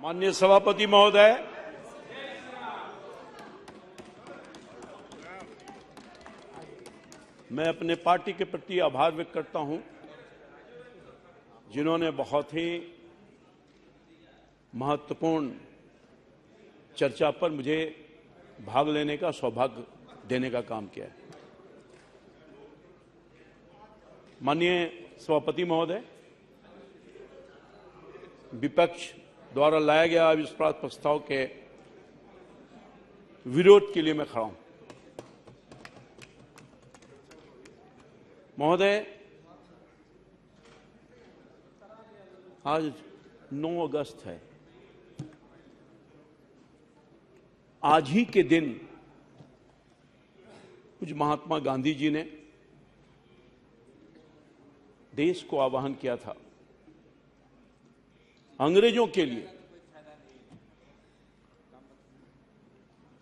माननीय सभापति महोदय, मैं अपने पार्टी के प्रति आभार व्यक्त करता हूं, जिन्होंने बहुत ही महत्वपूर्ण चर्चा पर मुझे भाग लेने का सौभाग्य देने का काम किया है। माननीय सभापति महोदय, विपक्ष द्वारा लाया गया अविश्वास प्रस्ताव के विरोध के लिए मैं खड़ा हूं। महोदय, आज 9 अगस्त है। आज ही के दिन कुछ महात्मा गांधी जी ने देश को आह्वान किया था अंग्रेजों के लिए,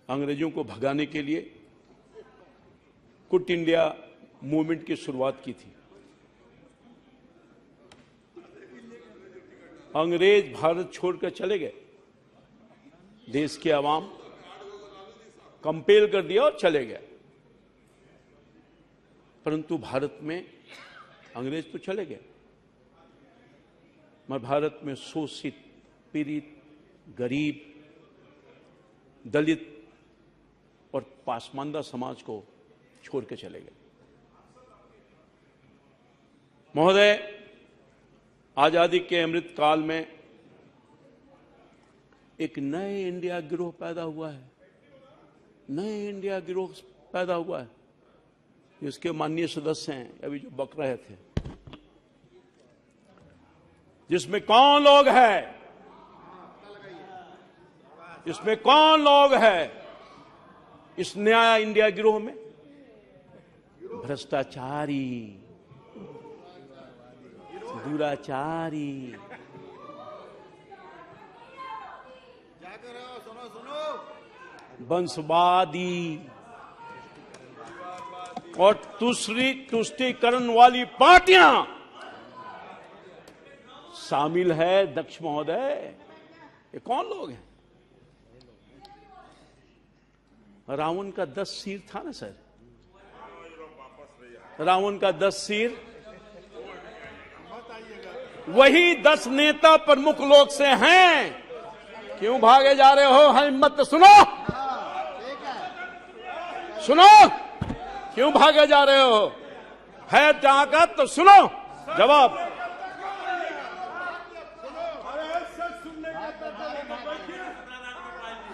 अंग्रेजों को भगाने के लिए क्विट इंडिया मूवमेंट की शुरुआत की थी। अंग्रेज भारत छोड़कर चले गए, देश के आवाम कंपेल कर दिया और चले गए, परंतु भारत में अंग्रेज तो चले गए, मगर भारत में शोषित, पीड़ित, गरीब, दलित और पासमानदा समाज को छोड़ के चले गए। महोदय, आजादी के अमृत काल में एक नए इंडिया गिरोह पैदा हुआ है, नए इंडिया गिरोह पैदा हुआ है, जिसके माननीय सदस्य हैं अभी जो बक रहे थे, जिसमें कौन लोग हैं, इसमें कौन लोग हैं इस नया इंडिया गिरोह में? भ्रष्टाचारी, दुराचारी, वंशवादी और तुष्टीकरण वाली पार्टियां शामिल है। दक्ष महोदय, ये कौन लोग हैं? रावण का 10 सिर था ना सर, रावण का 10 सिर, वही 10 नेता प्रमुख लोग से हैं। क्यों भागे जा रहे हो? हिम्मत सुनो, सुनो, क्यों भागे जा रहे हो? है ताकत तो सुनो जवाब।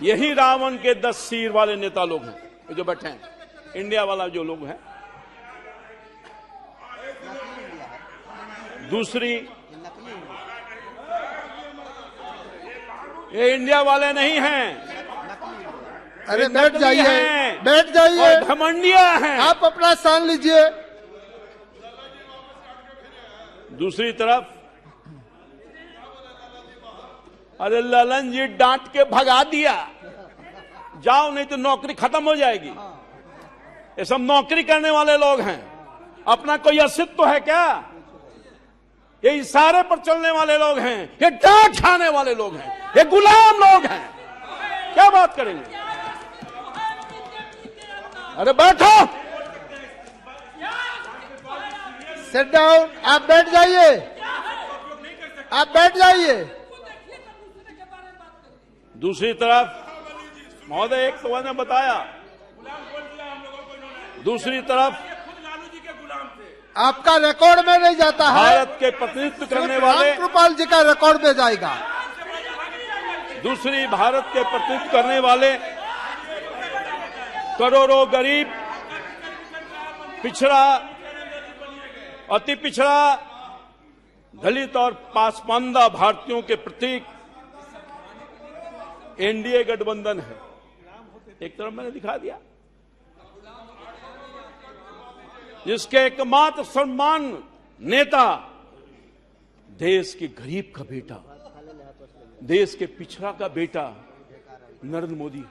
यही रावण के 10 सिर वाले नेता लोग हैं, ये जो बैठे हैं, इंडिया वाला जो लोग हैं। दूसरी, ये इंडिया वाले नहीं हैं। अरे बैठ जाइए, बैठ जाइए, घमंडिया हैं। आप अपना स्थान लीजिए। दूसरी तरफ, अरे ललन जी डांट के भगा दिया, जाओ नहीं तो नौकरी खत्म हो जाएगी। ये सब नौकरी करने वाले लोग हैं, अपना कोई अस्तित्व है क्या? ये इशारे पर चलने वाले लोग हैं, ये डांट खाने वाले लोग हैं, ये गुलाम लोग हैं। क्या बात करेंगे? अरे बैठो, सिट डाउन। आप बैठ जाइए, आप बैठ जाइए। दूसरी तरफ महोदय, एक तो मैंने बताया, दूसरी तरफ आपका रिकॉर्ड में नहीं जाता है, भारत के प्रतिनिधित्व करने वाले रामकृपाल जी का रिकॉर्ड में जाएगा। दूसरी, भारत के प्रतिनिधित्व करने वाले करोड़ों गरीब, पिछड़ा, अति पिछड़ा, दलित और पासमानदा भारतीयों के प्रतीक एनडीए गठबंधन है। एक तरफ मैंने दिखा दिया, जिसके एकमात्र सम्मान नेता देश के गरीब का बेटा, देश के पिछड़ा का बेटा नरेंद्र मोदी।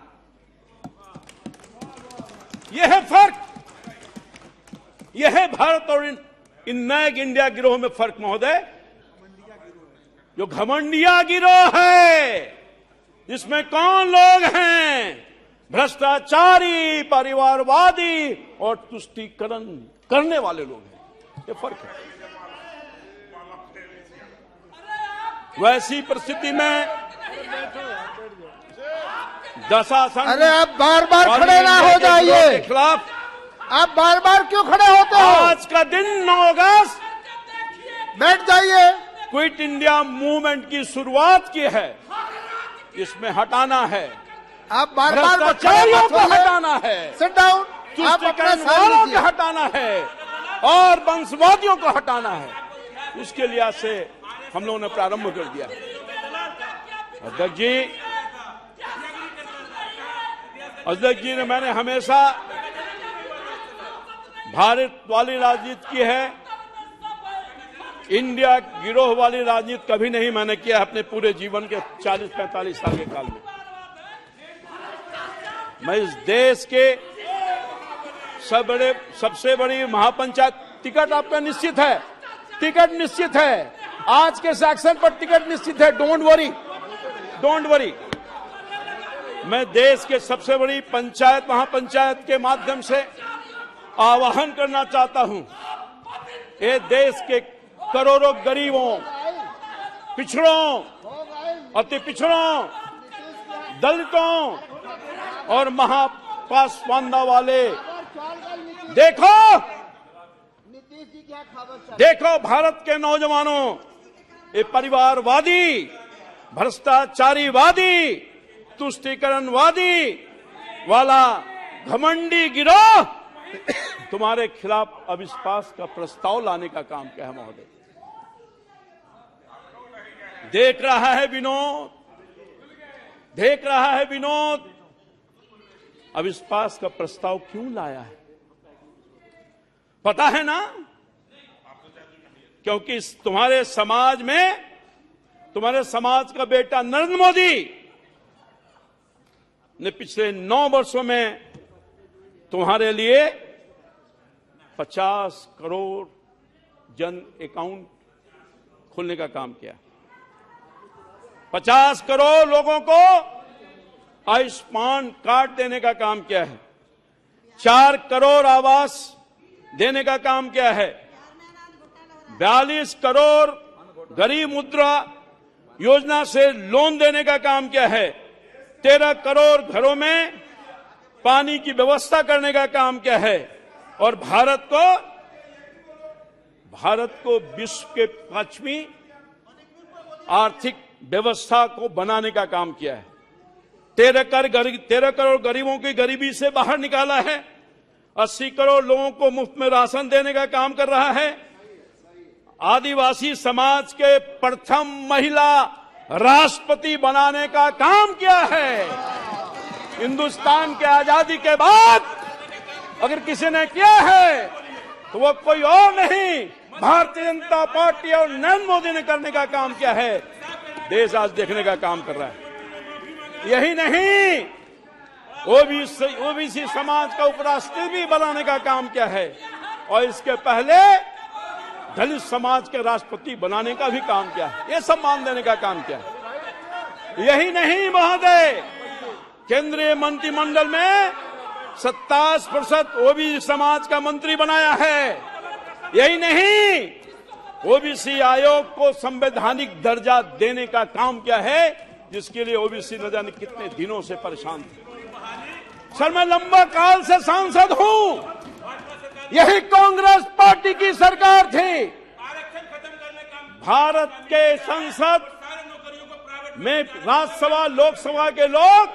यह है फर्क, यह है भारत और इन नए इंडिया गिरोह में फर्क महोदय। जो घमंडिया गिरोह है इसमें कौन लोग हैं? भ्रष्टाचारी, परिवारवादी और तुष्टीकरण करने वाले लोग हैं। ये फर्क है। वैसी परिस्थिति में दशासन, अरे आप बार बार खड़े ना हो जाइए। के खिलाफ आप बार बार क्यों खड़े होते हो? आज का दिन 9 अगस्त बैठ जाइए। क्विट इंडिया मूवमेंट की शुरुआत की है, इसमें हटाना है, आप बार बार भ्रष्टाचारियों को हटाना है, सिट डाउन। आप अपना तुष्टीकरण स्थान वालों को लीजिए। हटाना है और वंशवादियों को हटाना है। उसके लिहाज से हम लोगों ने प्रारंभ कर दिया। अध्यक्ष जी ने, मैंने हमेशा भारत वाली राजनीति की है, इंडिया गिरोह वाली राजनीति कभी नहीं मैंने किया अपने पूरे जीवन के 40-45 साल के काल में। मैं इस देश के सबसे बड़ी महापंचायत, टिकट आपका निश्चित है, टिकट निश्चित है, आज के सेक्शन पर टिकट निश्चित है। Don't worry. मैं देश के सबसे बड़ी पंचायत, महापंचायत के माध्यम से आह्वान करना चाहता हूं, ये देश के करोड़ों गरीबों, पिछड़ों, अति पिछड़ों, दलितों और महापासवानता वाले, देखो भारत के नौजवानों, ये परिवारवादी, भ्रष्टाचारीवादी, तुष्टीकरणवादी वाला घमंडी गिरोह तुम्हारे खिलाफ अविश्वास का प्रस्ताव लाने का काम क्या है महोदय? देख रहा है विनोद, अविश्वास का प्रस्ताव क्यों लाया है? पता है ना? क्योंकि तुम्हारे समाज में, तुम्हारे समाज का बेटा नरेंद्र मोदी ने पिछले 9 वर्षों में तुम्हारे लिए 50 करोड़ जन अकाउंट खोलने का काम किया। 50 करोड़ लोगों को आयुष्मान कार्ड देने का काम किया है। 4 करोड़ आवास देने का काम किया है। 42 करोड़ गरीब मुद्रा योजना से लोन देने का काम किया है। 13 करोड़ घरों में पानी की व्यवस्था करने का काम किया है। और भारत को विश्व के 5वीं आर्थिक व्यवस्था को बनाने का काम किया है। 13 करोड़ गरीबों की गरीबी से बाहर निकाला है। 80 करोड़ लोगों को मुफ्त में राशन देने का काम कर रहा है। आदिवासी समाज के प्रथम महिला राष्ट्रपति बनाने का काम किया है। हिंदुस्तान के आजादी के बाद अगर किसी ने किया है तो वो कोई और नहीं, भारतीय जनता पार्टी और नरेंद्र मोदी ने करने का काम किया है। देश आज देखने का काम कर रहा है। यही नहीं, ओबीसी समाज का उपराष्ट्रपति भी बनाने का काम किया है और इसके पहले दलित समाज के राष्ट्रपति बनाने का भी काम किया है। ये सम्मान देने का काम किया है। यही नहीं महोदय, केंद्रीय मंत्रिमंडल में 27% ओबीसी समाज का मंत्री बनाया है। यही नहीं, ओबीसी आयोग को संवैधानिक दर्जा देने का काम किया है, जिसके लिए ओबीसी न जाने कितने दिनों से परेशान थे। सर, मैं लंबा काल से सांसद हूं। यही कांग्रेस पार्टी की सरकार थी। भारत के संसद में राज्यसभा, लोकसभा के लोग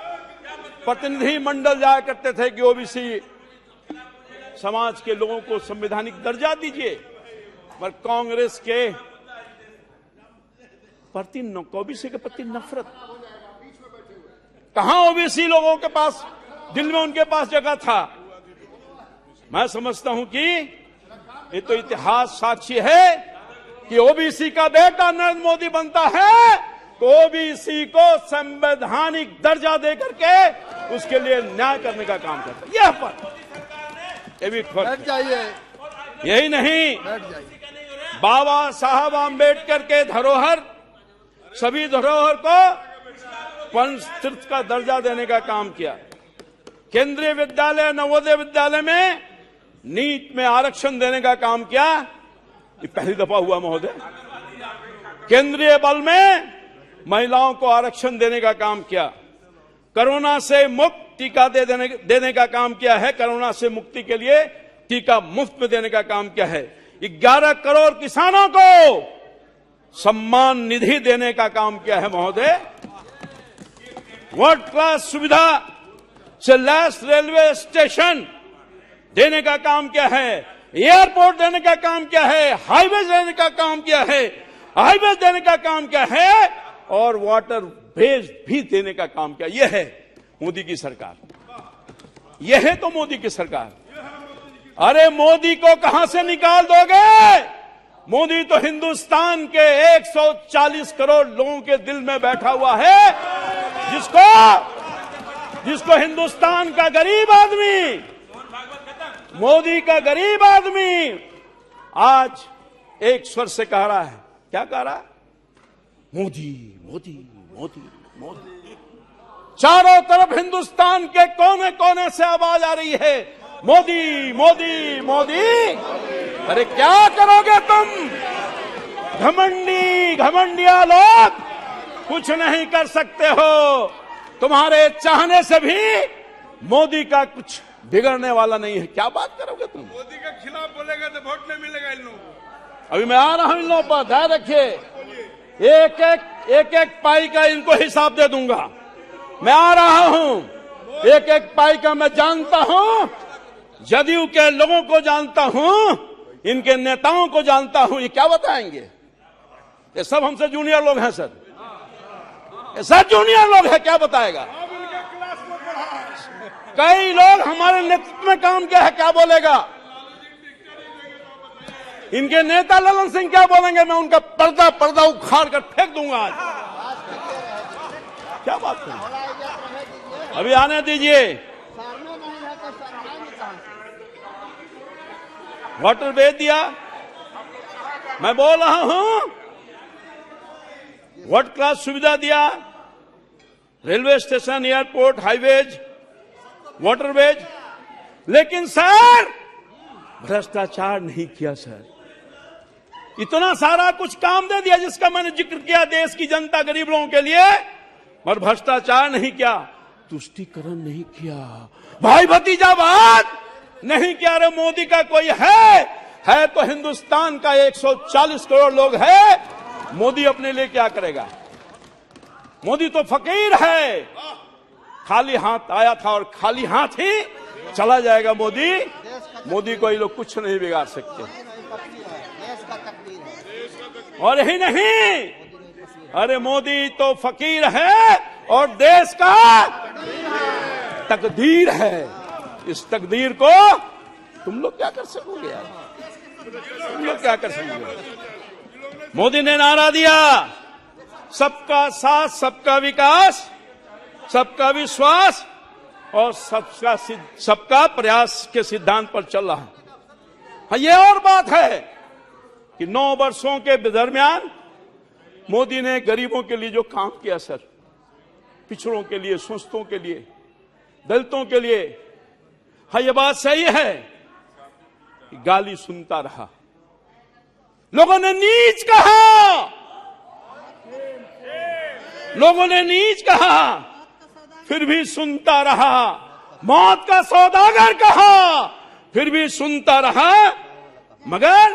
प्रतिनिधि मंडल जाया करते थे कि ओबीसी समाज के लोगों को संवैधानिक दर्जा दीजिए, पर कांग्रेस के प्रति, ओबीसी के प्रति नफरत। कहां ओबीसी लोगों के पास, दिल में उनके पास जगह था। मैं समझता हूं कि ये तो इतिहास साक्षी है कि ओबीसी का बेटा नरेंद्र मोदी बनता है तो ओबीसी को संवैधानिक दर्जा देकर के उसके लिए न्याय करने का काम करता है। यह फर्क, ये भी फर्क है। यही नहीं, बाबा साहब आम्बेडकर के धरोहर, सभी धरोहर को पंच तीर्थ का दर्जा देने का काम किया। केंद्रीय विद्यालय, नवोदय विद्यालय में नीट में आरक्षण देने का काम किया। ये पहली दफा हुआ महोदय। केंद्रीय बल में महिलाओं को आरक्षण देने का काम किया। कोरोना से मुक्त टीका देने का काम किया है। कोरोना से मुक्ति के लिए टीका मुफ्त में देने का काम किया है। 11 करोड़ किसानों को सम्मान निधि देने का काम किया है महोदय। वर्ल्ड क्लास सुविधा से लैस रेलवे स्टेशन देने का काम किया है। एयरपोर्ट देने का काम किया है। हाईवेज देने का काम किया है। हाईवेज देने का काम किया है और वाटर वेज भी देने का काम किया। यह है मोदी की सरकार। यह है तो मोदी की सरकार। अरे मोदी को कहां से निकाल दोगे? मोदी तो हिंदुस्तान के 140 करोड़ लोगों के दिल में बैठा हुआ है, जिसको हिंदुस्तान का गरीब आदमी, मोदी का गरीब आदमी आज एक स्वर से कह रहा है। क्या कह रहा है? मोदी मोदी मोदी मोदी। चारों तरफ हिंदुस्तान के कोने कोने से आवाज आ रही है, मोदी मोदी मोदी। अरे क्या करोगे तुम? घमंडिया लोग कुछ नहीं कर सकते हो। तुम्हारे चाहने से भी मोदी का कुछ बिगड़ने वाला नहीं है। क्या बात करोगे तुम? मोदी के खिलाफ बोलेगा तो वोट नहीं मिलेगा इन लोगों को। अभी मैं आ रहा हूं इन लोगों पर, ध्यान रखिए। एक एक पाई का इनको हिसाब दे दूंगा। मैं आ रहा हूं। एक एक पाई का मैं जानता हूं। जदयू के लोगों को जानता हूं, इनके नेताओं को जानता हूं। ये क्या बताएंगे? ये सब हमसे जूनियर लोग हैं सर। ये सब जूनियर लोग हैं। क्या बताएगा? कई लोग हमारे नेतृत्व में काम किया है। क्या बोलेगा? इनके नेता ललन सिंह क्या बोलेंगे? मैं उनका पर्दा उखाड़ कर फेंक दूंगा आज। क्या बात करें? अभी आने दीजिए। वाटर वेज दिया, मैं बोल रहा हूं। वर्ल्ड क्लास सुविधा दिया, railway station, airport, highways, waterways. लेकिन सर भ्रष्टाचार नहीं किया सर। इतना सारा कुछ काम दे दिया जिसका मैंने जिक्र किया देश की जनता, गरीब लोगों के लिए, और भ्रष्टाचार नहीं किया, तुष्टीकरण नहीं किया, भाई भतीजावाद नहीं किया। रे मोदी का कोई है तो हिंदुस्तान का 140 करोड़ लोग है। मोदी अपने लिए क्या करेगा? मोदी तो फकीर है। खाली हाथ आया था और खाली हाथ ही चला जाएगा मोदी को ये लोग कुछ नहीं बिगाड़ सकते। और यही नहीं, अरे मोदी तो फकीर है और देश का तकदीर है। इस तकदीर को तुम लोग क्या कर सकोगे यार? तुम लोग क्या कर सकोगे? मोदी ने नारा दिया, सबका साथ, सबका विकास, सबका विश्वास और सबका प्रयास के सिद्धांत पर चल रहा है। हाँ, ये और बात है कि 9 वर्षों के दरमियान मोदी ने गरीबों के लिए जो काम किया सर, पिछड़ों के लिए, शोषितों के लिए, दलितों के लिए। हाँ, ये बात सही है कि गाली सुनता रहा, लोगों ने नीच कहा, लोगों ने नीच कहा, फिर भी सुनता रहा। मौत का सौदागर कहा, फिर भी सुनता रहा। मगर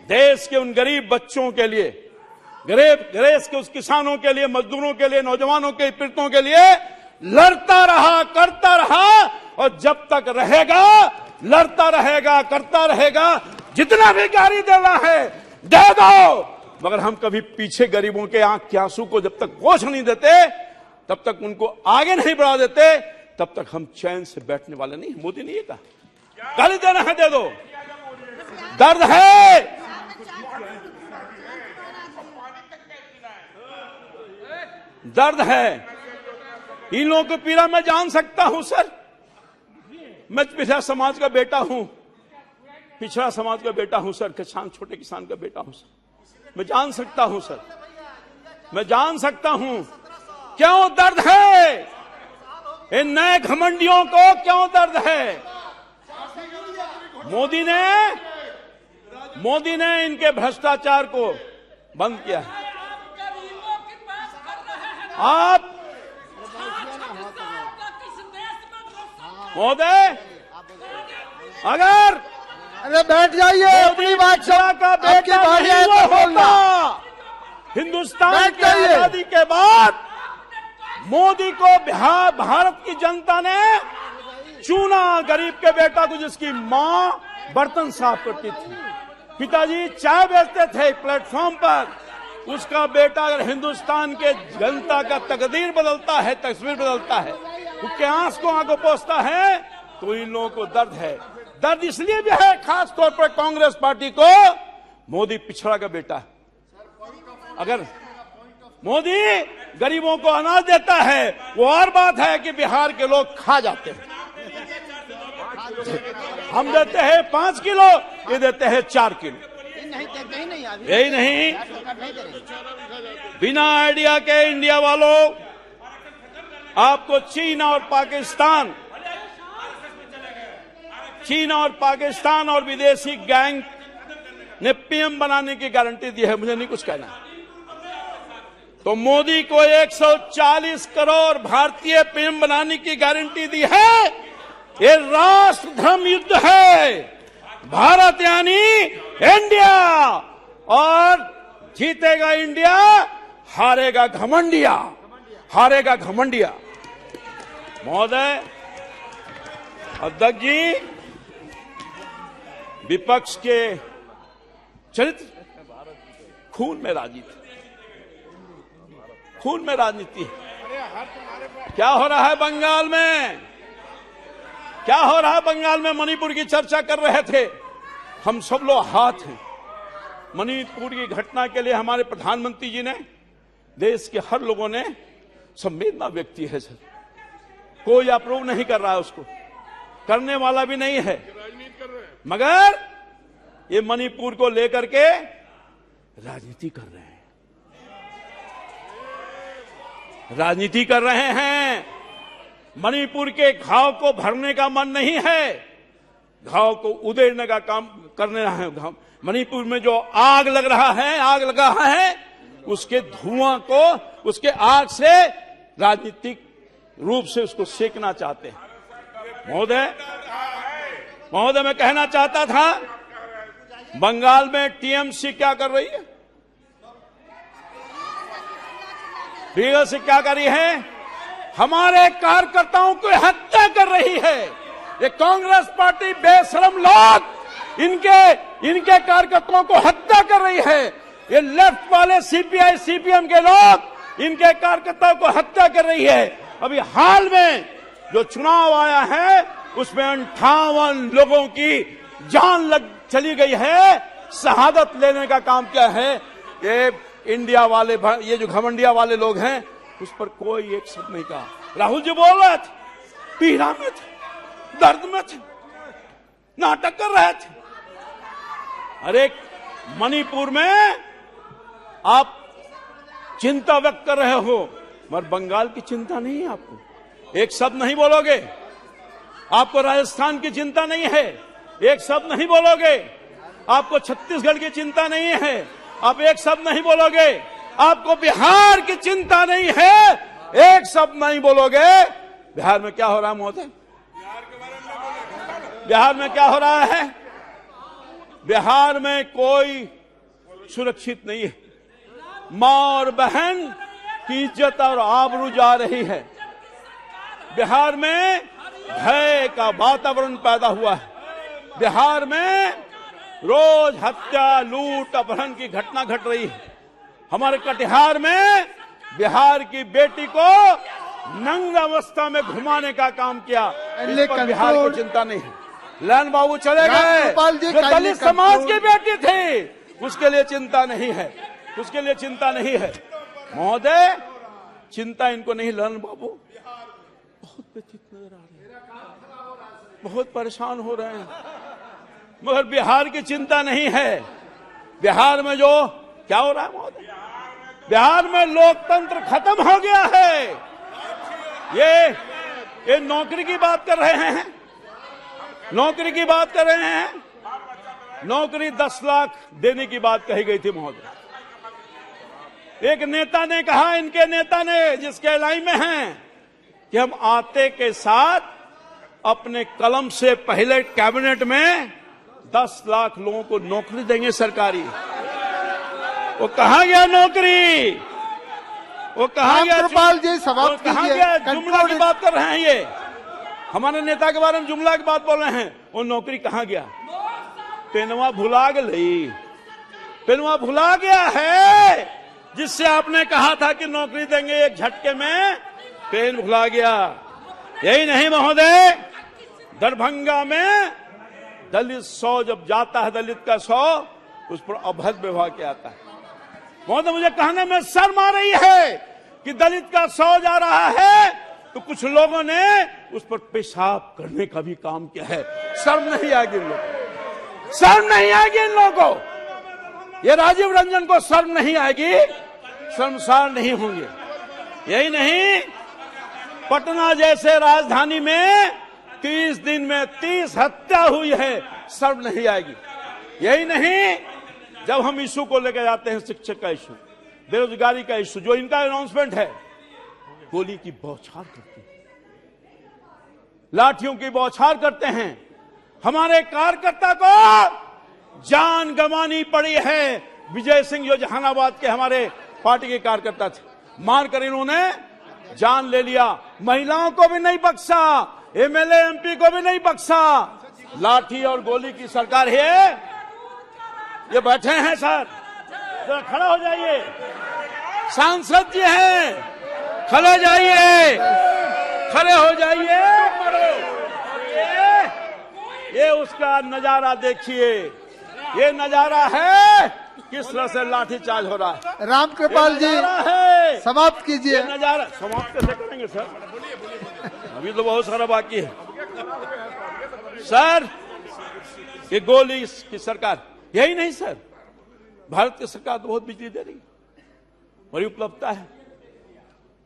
देश के उन गरीब बच्चों के लिए, देश के उस किसानों के लिए, मजदूरों के लिए, नौजवानों के पीड़ितों के लिए लड़ता रहा, करता रहा। और जब तक रहेगा लड़ता रहेगा, करता रहेगा। जितना भी गाली देना है दे दो, मगर हम कभी पीछे गरीबों के आंख के आंसू को जब तक पोंछ नहीं देते, तब तक उनको आगे नहीं बढ़ा देते, तब तक हम चैन से बैठने वाले नहीं। मोदी ने ये कहा, गाली देना है दे दो, दर्द है, दर्द है। इन लोगों की पीड़ा मैं जान सकता हूं सर। मैं पिछड़ा समाज का बेटा हूं, पिछड़ा समाज का बेटा हूं सर, किसान, छोटे किसान का बेटा हूं सर। मैं जान सकता हूं सर, मैं जान सकता हूं क्यों दर्द है? इन नए घमंडियों को क्यों दर्द है? मोदी ने इनके भ्रष्टाचार को बंद किया है। आप महोदय, अगर अरे बैठ जाइए, अपनी बात का बेटा नहीं वो होता, हिंदुस्तान की आजादी के बाद मोदी को भारत की जनता ने चुना, गरीब के बेटा को, जिसकी मां बर्तन साफ करती थी, पिताजी चाय बेचते थे प्लेटफॉर्म पर, उसका बेटा अगर हिंदुस्तान के जनता का तकदीर बदलता है, तस्वीर बदलता है, उसके आंख को आंखों पोंछता है, तो इन लोगों को दर्द है। दर्द इसलिए भी है खास तौर पर कांग्रेस पार्टी को, मोदी पिछड़ा का बेटा है। अगर मोदी गरीबों को अनाज देता है, वो और बात है कि बिहार के लोग खा जाते हैं। हम देते हैं 5 किलो, ये देते हैं 4 किलो। यही नहीं, बिना आइडिया के इंडिया वालों, आपको चीन और पाकिस्तान और विदेशी गैंग ने पीएम बनाने की गारंटी दी है, मुझे नहीं कुछ कहना। तो मोदी को 140 करोड़ भारतीय पीएम बनाने की गारंटी दी है। ये राष्ट्र धर्म युद्ध है। भारत यानी इंडिया, और जीतेगा इंडिया, हारेगा घमंडिया, हारेगा घमंडिया। महोदय, अध्यक्ष जी, विपक्ष के चरित्र, खून में राजनीति, खून में राजनीति। क्या हो रहा है बंगाल में? क्या हो रहा है बंगाल में? मणिपुर की चर्चा कर रहे थे, हम सब लोग हाथ हैं। मणिपुर की घटना के लिए हमारे प्रधानमंत्री जी ने, देश के हर लोगों ने संवेदना व्यक्त की है सर। कोई अप्रूव नहीं कर रहा है, उसको करने वाला भी नहीं है, मगर ये मणिपुर को लेकर के राजनीति कर रहे हैं, राजनीति कर रहे हैं। मणिपुर के घाव को भरने का मन नहीं है, घाव को उधेड़ने का काम करने रहा है। मणिपुर में जो आग लग रहा है, आग लगा है, उसके धुआं को, उसके आग से राजनीतिक रूप से उसको सेकना चाहते हैं। महोदय, मैं कहना चाहता था, बंगाल में टीएमसी क्या कर रही है? बीएसपी क्या कर रही है? हमारे कार्यकर्ताओं को हत्या कर रही है। ये कांग्रेस पार्टी बेशरम लोग इनके कार्यकर्ताओं को हत्या कर रही है। ये लेफ्ट वाले सीपीआई सीपीएम के लोग इनके कार्यकर्ताओं को हत्या कर रही है। अभी हाल में जो चुनाव आया है, उसमें 58 लोगों की जान चली गई है। शहादत लेने का काम क्या है? ये इंडिया वाले, ये जो घमंडिया वाले लोग हैं, उस पर कोई एक शब्द नहीं कहा। राहुल जी बोल रहे थे, पीड़ा में थे, दर्द में थे, नाटक कर रहे थे। अरे मणिपुर में आप चिंता व्यक्त कर रहे हो, मगर बंगाल की चिंता नहीं है आपको, एक शब्द नहीं बोलोगे। आपको राजस्थान की चिंता नहीं है, एक शब्द नहीं बोलोगे। आपको छत्तीसगढ़ की चिंता नहीं है, आप एक शब्द नहीं बोलोगे। आपको बिहार की चिंता नहीं है, एक शब्द नहीं बोलोगे। बिहार में क्या हो रहा है महोदय? बिहार में क्या हो रहा है? बिहार में कोई सुरक्षित नहीं है। मां और बहन की इज्जत और आबरू जा रही है। बिहार में भय का वातावरण पैदा हुआ है। बिहार में रोज हत्या, लूट, अपहरण की घटना घट रही है। हमारे कटिहार में बिहार की बेटी को नंग अवस्था में घुमाने का काम किया। इस पर बिहार की चिंता नहीं है। ललन बाबू चले गए, जो दलित समाज की बेटी थी, उसके लिए चिंता नहीं है, उसके लिए चिंता नहीं है। महोदय, चिंता इनको नहीं। ललन बाबू बहुत व्यथित नजर आ रहे हैं, बहुत परेशान हो रहे हैं, मगर बिहार की चिंता नहीं है। बिहार में जो क्या हो रहा है महोदय? बिहार में लोकतंत्र खत्म हो गया है। ये नौकरी की बात कर रहे हैं, नौकरी की बात कर रहे हैं। नौकरी 10 लाख देने की बात कही गई थी महोदय। एक नेता ने कहा, इनके नेता ने, जिसके लाइन में हैं, कि हम आते के साथ अपने कलम से पहले कैबिनेट में 10 लाख लोगों को नौकरी देंगे सरकारी। वो कहां गया नौकरी? वो कहां गया? रामकृपाल जी समाप्त कहां कीजिए। गया? जुमला की बात कर रहे हैं, ये हमारे नेता के बारे में जुमला की बात बोल रहे हैं। वो नौकरी कहां गया? पेनवा भुला गई, पेनवा भुला गया है, जिससे आपने कहा था कि नौकरी देंगे एक झटके में, पेन भुला गया। यही नहीं महोदय, दरभंगा में दलित 100 जब जाता है, दलित का 100, उस पर अभद्र व्यवहार किया जाता है। महोदय मुझे कहने में शर्म आ रही है कि दलित का 100 जा रहा है तो कुछ लोगों ने उस पर पेशाब करने का भी काम किया है। शर्म नहीं आएगी इन लोगों को, शर्म नहीं आएगी इन लोगों को। ये राजीव रंजन को शर्म नहीं आएगी, शर्मसार नहीं होंगे। यही नहीं, पटना जैसे राजधानी में 30 दिन में 30 हत्या हुई है, शर्म नहीं आएगी। यही नहीं, जब हम इशू को लेकर जाते हैं, शिक्षक का इशू, बेरोजगारी का इशू, जो इनका अनाउंसमेंट है, गोली की बौछार करते हैं, लाठियों की बौछार करते हैं। हमारे कार्यकर्ता को जान गंवानी पड़ी है। विजय सिंह जो जहानाबाद के हमारे पार्टी के कार्यकर्ता थे, मारकर इन्होंने जान ले लिया। महिलाओं को भी नहीं बख्शा, एमएलए एमपी को भी नहीं बख्शा। लाठी और गोली की सरकार है। ये बैठे हैं सर, जरा खड़ा हो जाइए। सांसद जी हैं, खड़े जाइए, खड़े हो जाइए। ये उसका नजारा देखिए, ये नजारा है किस तरह से लाठीचार्ज हो रहा है। रामकृपाल जी समाप्त कीजिए। ये नजारा समाप्त कैसे करेंगे सर? अभी तो बहुत सारा बाकी है सर। ये गोली की सरकार, यही नहीं सर, भारत की सरकार तो बहुत बिजली दे रही है, बड़ी उपलब्धता है।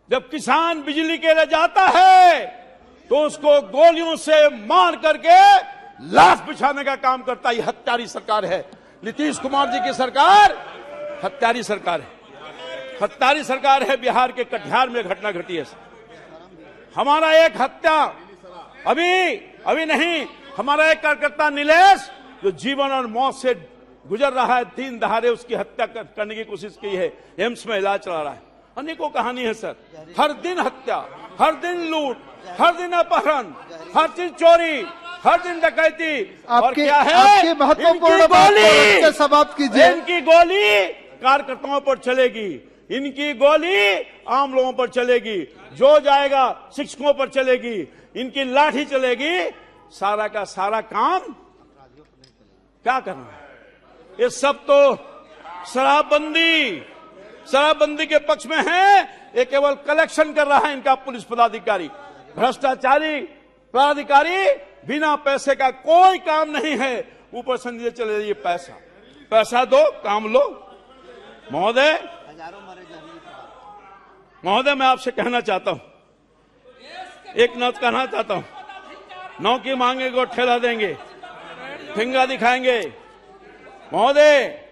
जब किसान बिजली के लिए जाता है तो उसको गोलियों से मार करके लाश बिछाने का काम करता है। हत्यारी सरकार है नीतीश कुमार जी की सरकार, हत्यारी सरकार है, हत्यारी सरकार है। बिहार के कटिहार में घटना घटी है। हमारा एक हत्या अभी नहीं, हमारा एक कार्यकर्ता नीलेश जो जीवन और मौत से गुजर रहा है, 3 दहाड़े उसकी हत्या करने की कोशिश की है, एम्स में इलाज चला रहा है। अनेकों कहानी है सर, हर दिन हत्या, हर दिन लूट, हर दिन अपहरण, हर चीज चोरी, हर दिन डकैती। और क्या है? आपकी महत्वपूर्ण बात समाप्त कीजिए। इनकी गोली कार्यकर्ताओं पर चलेगी, इनकी गोली आम लोगों पर चलेगी, जो जाएगा शिक्षकों पर चलेगी, इनकी लाठी चलेगी। सारा का सारा काम क्या करना है? ये सब तो शराबबंदी के पक्ष में है। ये केवल कलेक्शन कर रहा है इनका पुलिस पदाधिकारी, भ्रष्टाचारी पदाधिकारी। बिना पैसे का कोई काम नहीं है, ऊपर से चले जाइए पैसा दो काम लो। महोदय मैं आपसे कहना चाहता हूं, एक नौत कहना चाहता हूं, नौकी मांगेंगे और ठेला देंगे, फिंगा दिखाएंगे। महोदय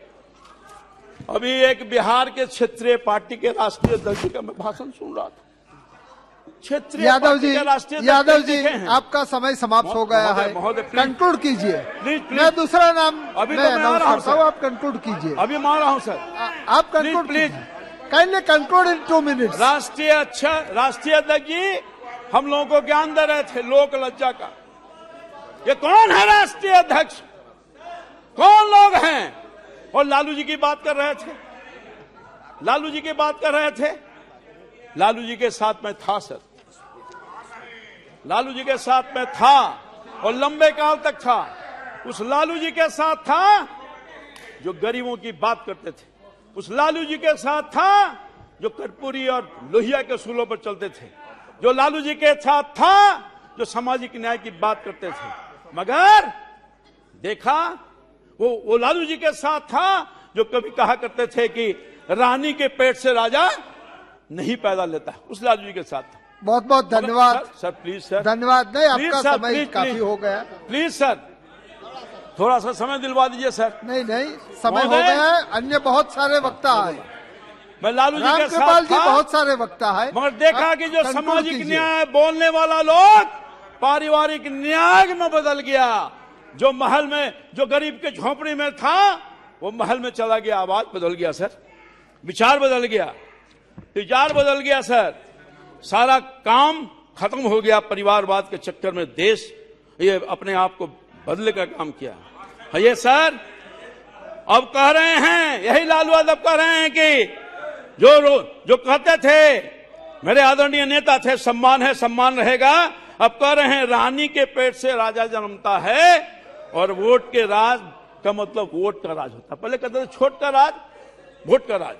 अभी एक बिहार के क्षेत्रीय पार्टी के राष्ट्रीय अध्यक्ष का मैं भाषण सुन रहा था। क्षेत्रीय यादव जी आपका समय समाप्त हो गया है, महोदय कंक्लूड कीजिए। प्लीज मैं दूसरा नाम अभी तो मैं आ रहा हूं सर, आप कंक्लूड कीजिए। अभी मैं आ रहा हूं सर, आप conclude please kindly conclude in 2 minutes. राष्ट्रीय अध्यक्ष जी हम लोगों को ज्ञान दे रहे थे लोक लज्जा का। ये कौन है राष्ट्रीय अध्यक्ष? कौन लोग हैं? और लालू जी की बात कर रहे थे, लालू जी की बात कर रहे थे। लालू जी के साथ में था सर, लालू जी के साथ में था और लंबे काल तक था। उस लालू जी के साथ था जो गरीबों की बात करते थे, उस लालू जी के साथ था जो कर्पूरी और लोहिया के सूलों पर चलते थे, जो लालू जी के साथ था जो सामाजिक न्याय की बात करते थे। मगर देखा वो लालू जी के साथ था जो कभी कहा करते थे कि रानी के पेट से राजा नहीं पैदा लेता। उस लालू जी के साथ। बहुत बहुत धन्यवाद सर प्लीज सर, धन्यवाद। नहीं, प्लीज आपका सर, समय प्लीज, काफी प्लीज। हो गया। प्लीज सर, थोड़ा सा समय दिलवा दीजिए सर। नहीं नहीं, समय हो महोदय। गया है। अन्य बहुत सारे वक्ता आए। मैं लालू जी के रामकृपाल साथ जी था, बहुत सारे वक्ता है, मगर देखा आप कि जो कंक्लूड सामाजिक कीजिए। न्याय बोलने वाला लोग पारिवारिक न्याय में बदल गया। जो महल में, जो गरीब के झोपड़ी में था, वो महल में चला गया। आवाज बदल गया सर, विचार बदल गया, विचार बदल गया सर। सारा काम खत्म हो गया। परिवारवाद के चक्कर में देश ये अपने आप को बदले का काम किया है। ये सर अब कह रहे हैं, यही लालू यादव कह रहे हैं कि जो कहते थे मेरे आदरणीय नेता थे, सम्मान है सम्मान रहेगा, अब कह रहे हैं रानी के पेट से राजा जन्मता है और वोट के राज का मतलब वोट का राज होता। पहले कहते थे छोट का राज, वोट का राज।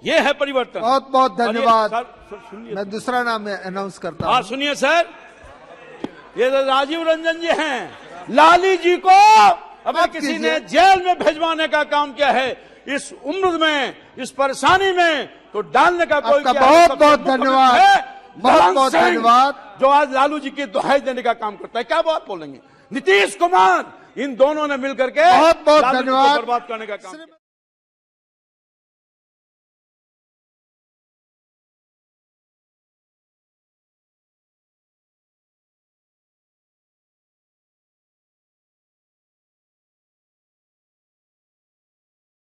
ये है परिवर्तन। बहुत बहुत धन्यवाद। सर सुनिए, मैं दूसरा नाम अनाउंस करता हाँ हूँ। सुनिए सर, ये तो राजीव रंजन जी हैं। लाली जी को अबे माफ किसी कीजिए। ने जेल में भेजवाने का काम किया है। इस उम्र में, इस परेशानी में तो डालने का कोई आपका किया है। बहुत सबसे बहुत मुख्य धन्यवाद। है बहुत ललन बहुत सिंह, धन्यवाद। जो आज लालू जी की दुहाई देने का काम करता है। क्या बात बोलेंगे? नीतीश कुमार, इन दोनों ने मिलकर के बहुत बहुत लालू जी को धन्यवाद। बर्बाद करने का काम किया।